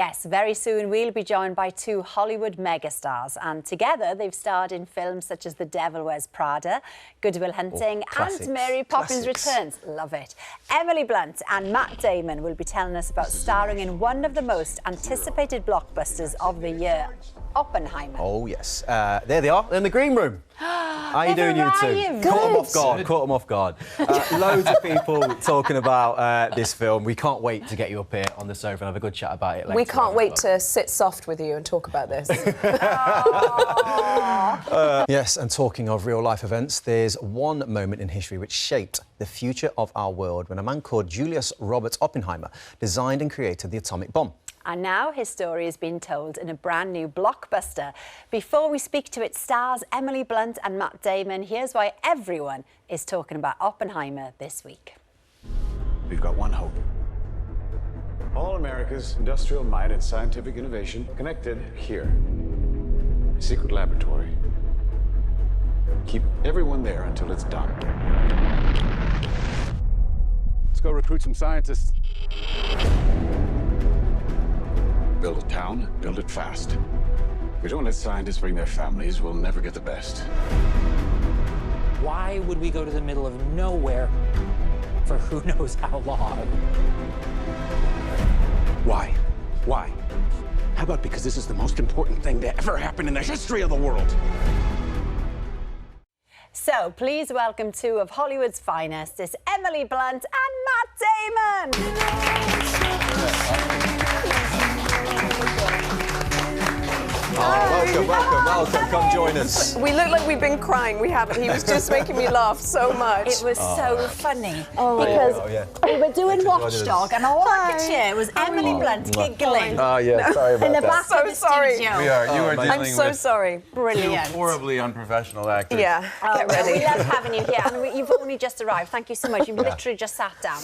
Yes, very soon we'll be joined by two Hollywood megastars, and together they've starred in films such as The Devil Wears Prada, Good Will Hunting and Mary Poppins Returns. Love it. Emily Blunt and Matt Damon will be telling us about starring in one of the most anticipated blockbusters of the year, Oppenheimer. Oh, yes. There they are, in the green room. How you doing, you two? Caught them off guard, caught them off guard. Loads of people talking about this film. We can't wait to get you up here on the sofa and have a good chat about it later. We can't wait to sit soft with you and talk about this. Yes, and talking of real-life events, there's one moment in history which shaped the future of our world when a man called Julius Robert Oppenheimer designed and created the atomic bomb. And now his story is being told in a brand new blockbuster. Before we speak to its stars, Emily Blunt and Matt Damon, here's why everyone is talking about Oppenheimer this week. We've got one hope. All America's industrial might and scientific innovation connected here. A secret laboratory. Keep everyone there until it's done. Let's go recruit some scientists. Build a town, build it fast. If we don't let scientists bring their families, we'll never get the best. Why would we go to the middle of nowhere for who knows how long? Why? Why? How about because this is the most important thing to ever happen in the history of the world? So please welcome two of Hollywood's finest. It's Emily Blunt and Matt Damon. Welcome, come join us. We look like we've been crying. We haven't. He was just making me laugh so much. It was so funny because we were doing Watchdog and all I could hear was Emily Blunt giggling. Oh, yeah, sorry about in the that. back of the studio. You are dealing I'm so with sorry. Brilliant. two horribly unprofessional actors. Yeah, get ready. We love having you here, and you've only just arrived. Thank you so much. You've literally just sat down.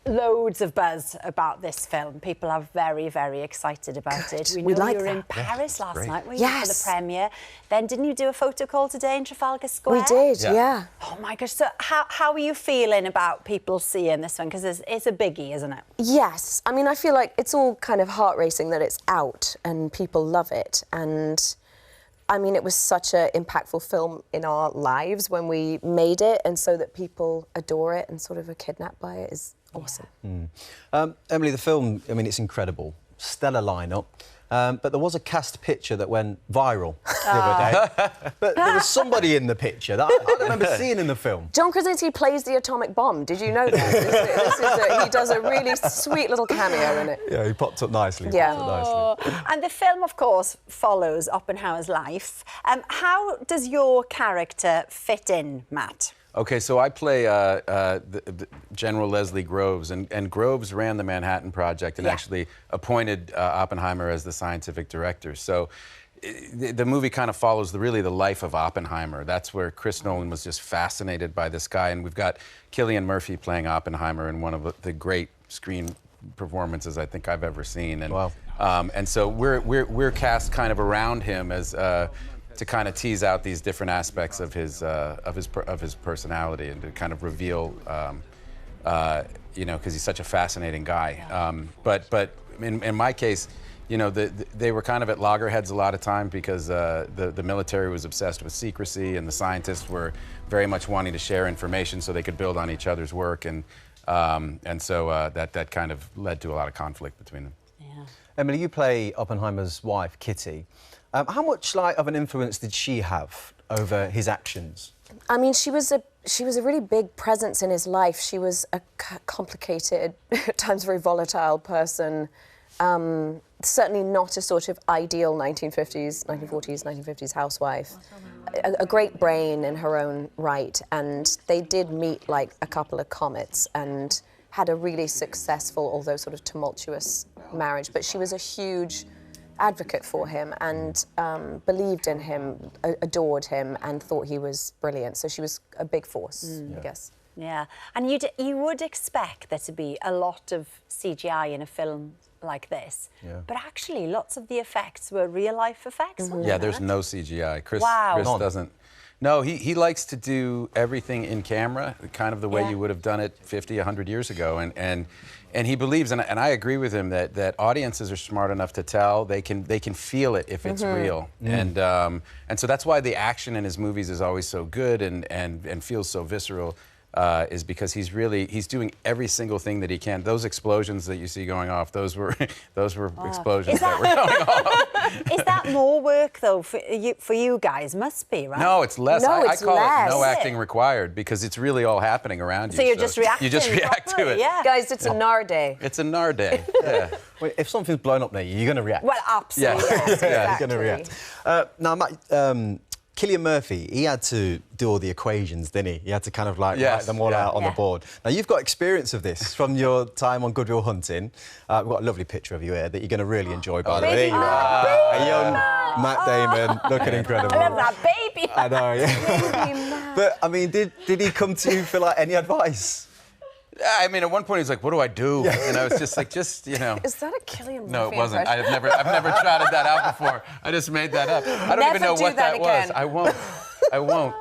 Loads of buzz about this film. People are very, very excited about it. We know like you were in that. Paris last night, weren't Yes. you, for the premiere? Then didn't you do a photo call today in Trafalgar Square? We did, yeah. Oh my gosh! So how are you feeling about people seeing this one? Because it's a biggie, isn't it? Yes. I mean, I feel like it's all kind of heart-racing that it's out and people love it. And I mean, it was such an impactful film in our lives when we made it, and so that people adore it and sort of are kidnapped by it is awesome. Emily, the film, I mean, it's incredible. Stellar lineup. But there was a cast picture that went viral the other day. But there was somebody in the picture that I don't remember seeing in the film. John Krasinski plays the atomic bomb. Did you know that? He does a really sweet little cameo in it. Yeah, he popped up nicely. Yeah. And the film, of course, follows Oppenheimer's life. How does your character fit in, Matt? Okay, so I play the General Leslie Groves, and Groves ran the Manhattan Project and actually appointed Oppenheimer as the scientific director. So the movie kind of follows really the life of Oppenheimer. That's where Chris Nolan was just fascinated by this guy, and we've got Cillian Murphy playing Oppenheimer in one of the great screen performances I think I've ever seen. And, wow. And so we're cast kind of around him as to kind of tease out these different aspects of his personality and to kind of reveal, you know, because he's such a fascinating guy. But in my case, you know, they were kind of at loggerheads a lot of time because the military was obsessed with secrecy and the scientists were very much wanting to share information so they could build on each other's work, and so that kind of led to a lot of conflict between them. Yeah. Emily, you play Oppenheimer's wife, Kitty. How much of an influence did she have over his actions? I mean, she was a really big presence in his life. She was a complicated, at times very volatile person. Certainly not a sort of ideal 1940s housewife. A great brain in her own right, and they did meet like a couple of comets and had a really successful, although sort of tumultuous marriage. But she was a huge advocate for him and believed in him, adored him, and thought he was brilliant. So she was a big force, I guess. Yeah, and you would expect there to be a lot of CGI in a film like this, but actually lots of the effects were real-life effects. Yeah, there's no CGI. Chris Wow. doesn't. No, he likes to do everything in camera, kind of the way you would have done it 50, 100 years ago. And he believes, and I agree with him, that audiences are smart enough to tell they can feel it if it's real. And so that's why the action in his movies is always so good and feels so visceral. Is because he's doing every single thing that he can. Those explosions that you see going off, those were explosions that were going off. Is that more work though for you guys? Must be, right? No, it's less. No, I it's call less. it no acting required because it's really all happening around you. So you're just reacting. You just react to it. Yeah. Guys, it's a Nar day. It's a Nar day. Yeah. Wait, if something's blown up near you, you're going to react. Well, absolutely. Yeah. Yes, Yeah, you're going to exactly. react. Now, Matt, Cillian Murphy, he had to do all the equations, didn't he? He had to kind of like write them all out on the board. Now, you've got experience of this from your time on Good Will Hunting. We've got a lovely picture of you here that you're going to really enjoy, by the way. There you are. A young Matt Damon, looking incredible. I love that baby. I know, yeah. But, I mean, did he come to you for, like, any advice? I mean, at one point he was like, "What do I do?" And I was just like, you know. Is that a Cillian Murphy No, it wasn't. impression? I've never trotted that out before. I just made that up. I don't even know what that was. I won't.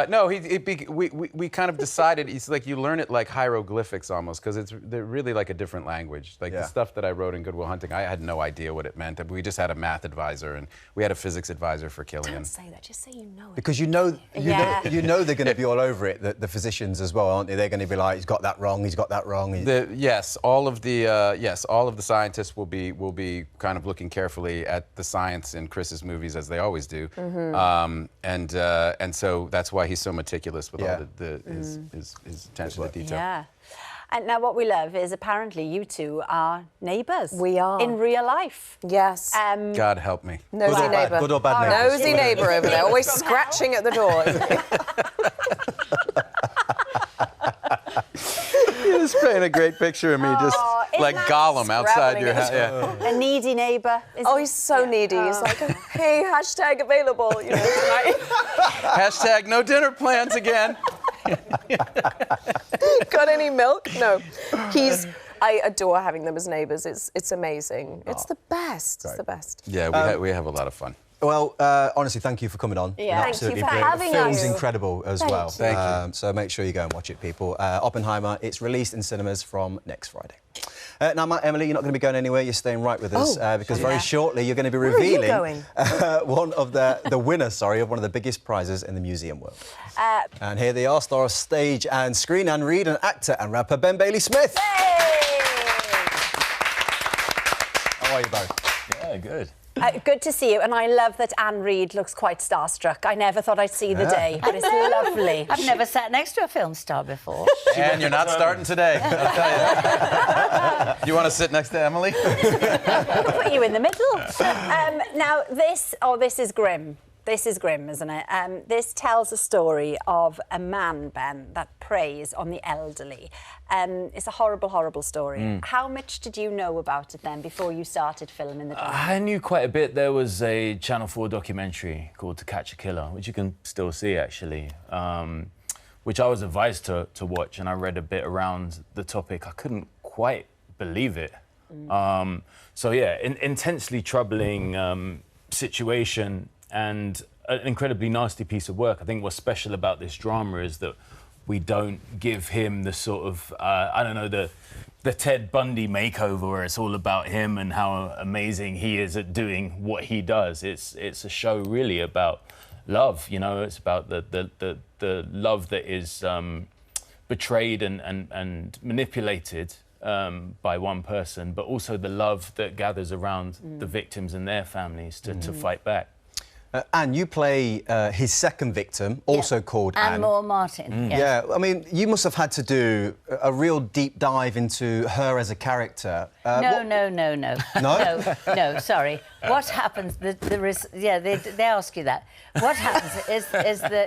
No, we kind of decided. He's like, you learn it like hieroglyphics almost, because they're really like a different language. Like the stuff that I wrote in Good Will Hunting, I had no idea what it meant. We just had a math advisor and we had a physics advisor for Cillian. Don't say that. Just say you know it. Because you know they're going to be all over it. The physicians as well, aren't they? They're going to be like, he's got that wrong. He's got that wrong. Yes, all of the scientists will be kind of looking carefully at the science in Chris's movies, as they always do. And so that's why he's so meticulous with all his attention to detail. Yeah. And now what we love is apparently you two are neighbours. We are. In real life. Yes. God help me. Nosy neighbour. Good or bad neighbours? Nosy neighbour over there, always scratching at the door. You're just painting a great picture of me, just like Gollum outside your house. Yeah. A needy neighbour. He's so needy. He's like, hey, hashtag available, you know, tonight. Hashtag no dinner plans again. Got any milk? No. I adore having them as neighbours. It's amazing. It's the best. It's the best. Yeah, we have a lot of fun. Well, honestly, thank you for coming on. Yeah. Thank you for brilliant. having The film's us. incredible as Thank well. you. Thank you. So make sure you go and watch it, people. Oppenheimer, it's released in cinemas from next Friday. Now, Matt, Emily, you're not going to be going anywhere. You're staying right with us because very shortly you're going to be revealing one of the winner, of one of the biggest prizes in the museum world. And here they are, star of stage and screen, Ann Reid, and actor and rapper Ben Bailey-Smith. How are you both? Yeah, good. Good to see you, and I love that Ann Reid looks quite starstruck. I never thought I'd see the day, but it's lovely. I've never sat next to a film star before. And you're not starting today, I'll tell you. You want to sit next to Emily? I'll put you in the middle. Now, this is grim. This is grim, isn't it? This tells a story of a man, Ben, that preys on the elderly. It's a horrible, horrible story. How much did you know about it then before you started filming the drama? I knew quite a bit. There was a Channel 4 documentary called To Catch a Killer, which you can still see, actually, which I was advised to watch, and I read a bit around the topic. I couldn't quite believe it. So, yeah, intensely troubling situation, and an incredibly nasty piece of work. I think what's special about this drama is that we don't give him the sort of, the Ted Bundy makeover where it's all about him and how amazing he is at doing what he does. It's a show really about love, you know, it's about the love that is betrayed and manipulated by one person, but also the love that gathers around the victims and their families to fight back. Anne, you play his second victim, also called Anne. Anne Moore Martin. Yes. Yeah, I mean, you must have had to do a real deep dive into her as a character. No. No? No, sorry. What happens, they ask you that. What happens is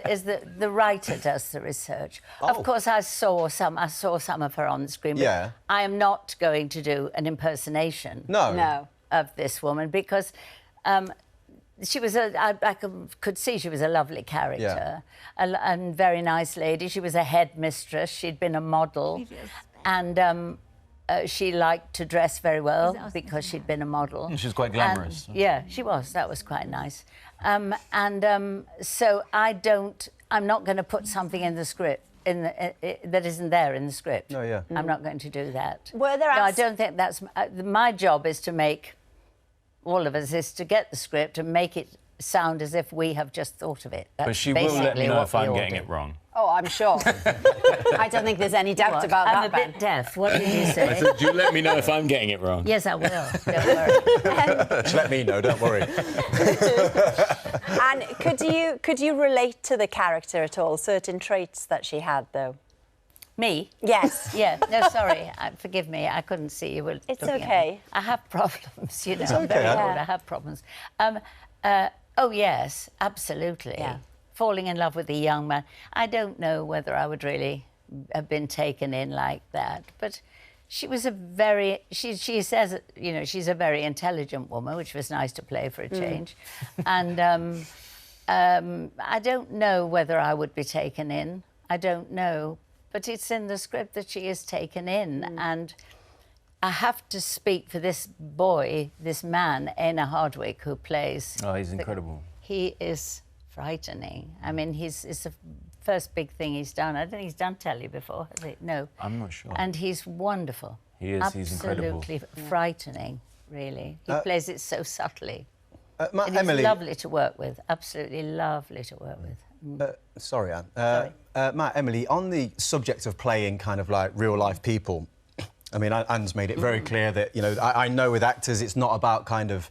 the writer does the research. Of course, I saw some of her on the screen, but I am not going to do an impersonation of this woman because she was I could see she was a lovely character, and very nice lady. She was a headmistress. She'd been a model, and she liked to dress very well because she'd been a model. She's quite glamorous. Yeah, she was. That was quite nice. So I'm not going to put something in the script that isn't there in the script. No, yeah. I'm not going to do that. Were there No, I don't think that's... my job is to make... All of us is to get the script and make it sound as if we have just thought of it. That's But she will let me know if I'm getting it it wrong. Oh, I'm sure. I don't think there's any doubt about I'm that, a Ben. bit deaf. What did you say? I said, do you let me know if I'm getting it wrong? Yes, I will. Don't worry. Just let me know, don't worry. And could you relate to the character at all? Certain traits that she had, though? Me? Yes. Yeah. No, sorry. Forgive me. I couldn't see you were It's looking at okay. me. I have problems, you know. It's I'm very okay. old. I have problems. Oh, yes, absolutely. Yeah. Falling in love with a young man. I don't know whether I would really have been taken in like that, but she was a very... She says, you know, she's a very intelligent woman, which was nice to play for a change. And I don't know whether I would be taken in. I don't know. But it's in the script that she is taken in. And I have to speak for this boy, this man, Einar Hardwick, who plays... Oh, he's incredible. He is frightening. I mean, it's the first big thing he's done. I don't think he's done telly before, has he? No. I'm not sure. And he's wonderful. He is, he's incredible. Absolutely frightening, really. He plays it so subtly. And he's Emily, lovely to work with, absolutely lovely to work with. sorry, Anne. Matt, Emily, on the subject of playing kind of like real-life people, I mean, Anne's made it very clear that, you know, I know with actors it's not about kind of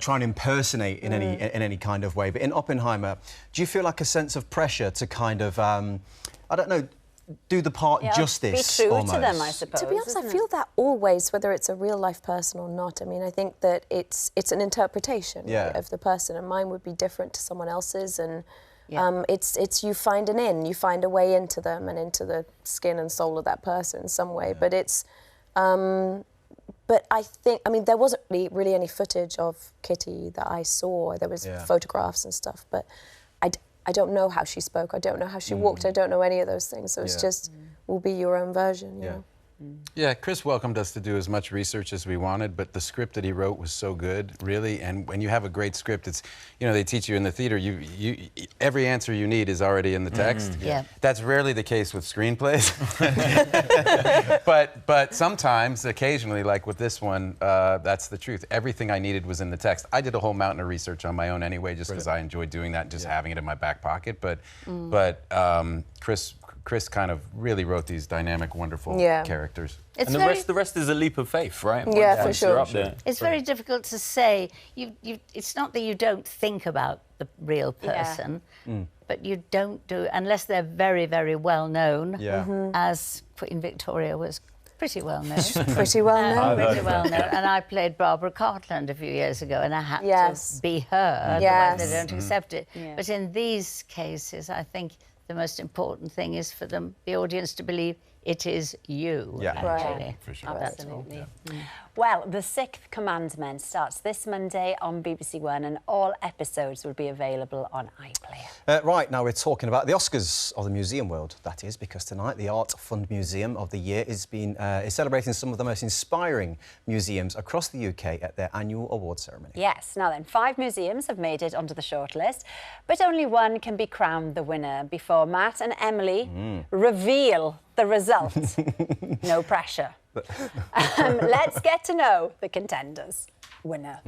trying to impersonate in any kind of way. But in Oppenheimer, do you feel like a sense of pressure to kind of, I don't know, do the part justice? Be true almost? to them, I suppose. To be honest, I feel that always, whether it's a real-life person or not. I mean, I think that it's an interpretation right, of the person, and mine would be different to someone else's, and it's you find you find a way into them and into the skin and soul of that person in some way. But it's, but I think, I mean, there wasn't really any footage of Kitty that I saw. There was photographs and stuff, but I don't know how she spoke. I don't know how she walked. I don't know any of those things. So it's just, will be your own version, you know? Yeah, Chris welcomed us to do as much research as we wanted, but the script that he wrote was so good, really. And when you have a great script, it's, you know, they teach you in the theater, every answer you need is already in the text. That's rarely the case with screenplays. but sometimes, occasionally, like with this one, that's the truth. Everything I needed was in the text. I did a whole mountain of research on my own anyway, just because I enjoyed doing that and just having it in my back pocket. But Chris kind of really wrote these dynamic, wonderful characters. It's and the rest is a leap of faith, right? Yeah, for sure. Up there. It's very difficult to say. It's not that you don't think about the real person, but you don't do, unless they're very, very well known, as Queen Victoria was pretty well known. Pretty well known. Pretty well known. And I played Barbara Cartland a few years ago, and I had to be her. Otherwise they don't accept it. But in these cases, I think the most important thing is for the audience to believe it is you, actually. For sure. Absolutely. Well, The Sixth Commandment starts this Monday on BBC One, and all episodes will be available on iPlayer. Right, now we're talking about the Oscars of the museum world, that is, because tonight the Art Fund Museum of the Year is celebrating some of the most inspiring museums across the UK at their annual award ceremony. Yes, now then, 5 museums have made it onto the shortlist, but only one can be crowned the winner before Matt and Emily reveal the results. No pressure. Let's get to know the contenders. Winner.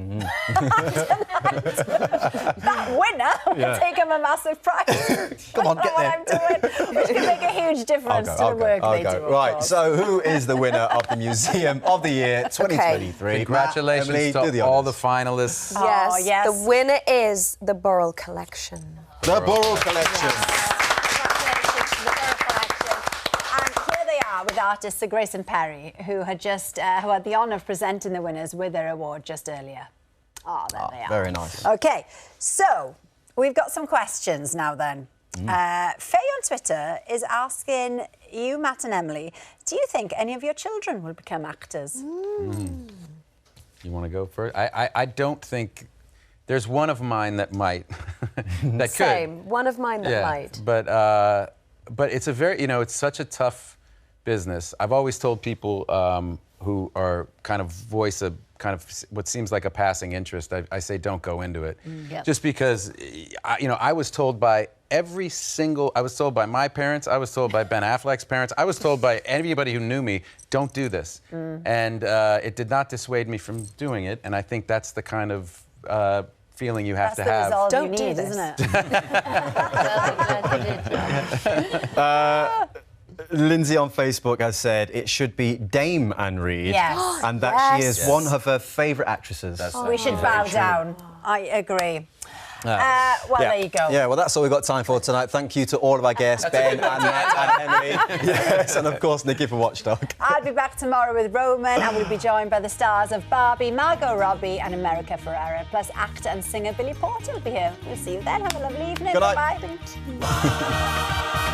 That winner will take him a massive prize. Come on, get there. I'm doing, which can make a huge difference to the work they do. Right, so who is the winner of the Museum of the Year 2023? Congratulations Matt, Emily, to all the finalists. Yes, the winner is the Burrell Collection. The Burrell Collection. With artist Sir Grayson Perry, who had the honour of presenting the winners with their award just earlier. There they are. Very nice. OK, so we've got some questions now then. Faye on Twitter is asking you, Matt and Emily, do you think any of your children will become actors? You want to go first? I don't think... There's one of mine that might. That Same. One of mine that might. But it's a very, it's such a tough business. I've always told people who are kind of voice a kind of what seems like a passing interest, I say don't go into it. Yep. Just because, I was told by I was told by my parents, I was told by Ben Affleck's parents, I was told by anybody who knew me, don't do this. And it did not dissuade me from doing it, and I think that's the kind of feeling you have to have. That's the Don't resolve you do need, this. isn't it? Lindsay on Facebook has said it should be Dame Ann Reid. Yes. And that she is Yes. one of her favourite actresses. We should bow down. I agree. There you go. Yeah, well, that's all we've got time for tonight. Thank you to all of our guests, Ben and Emily. Yes, and of course, Nikki from Watchdog. I'll be back tomorrow with Roman, and we'll be joined by the stars of Barbie, Margot Robbie and America Ferrera, plus actor and singer Billy Porter will be here. We'll see you then. Have a lovely evening. Good night. Bye-bye.